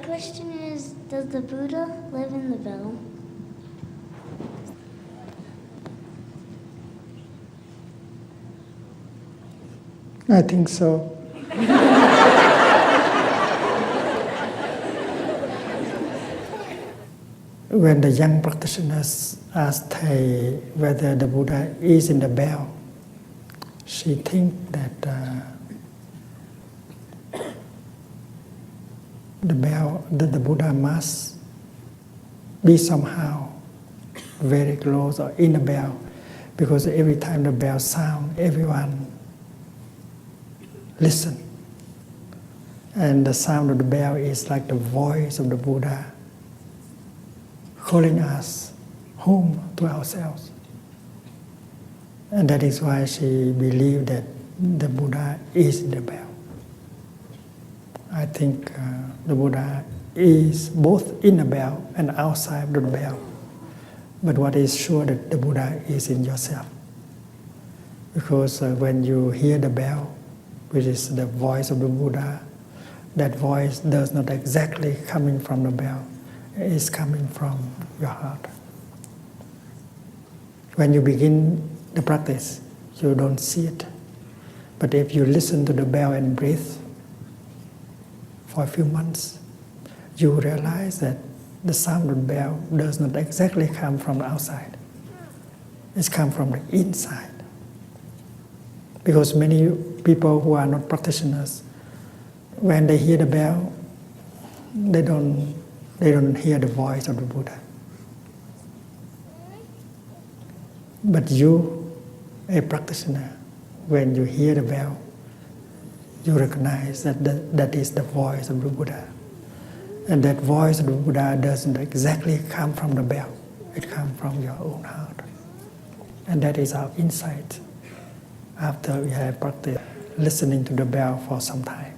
question is, does the Buddha live in the bell? I think so. When the young practitioners asked Thầy whether the Buddha is in the bell, she thinks that the Buddha must be somehow very close or in the bell, because every time the bell sounds, everyone listen. And the sound of the bell is like the voice of the Buddha calling us home to ourselves. And that is why she believed that the Buddha is in the bell. I think the Buddha is both in the bell and outside the bell. But what is sure that the Buddha is in yourself. Because when you hear the bell, which is the voice of the Buddha, that voice does not exactly coming from the bell. It is coming from your heart. When you begin the practice, you don't see it. But if you listen to the bell and breathe for a few months, you realize that the sound of the bell does not exactly come from the outside. It's come from the inside. Because many people who are not practitioners, when they hear the bell, they don't hear the voice of the Buddha. But you, a practitioner, when you hear the bell, you recognize that that is the voice of the Buddha. And that voice of the Buddha doesn't exactly come from the bell. It comes from your own heart. And that is our insight after we have practiced listening to the bell for some time.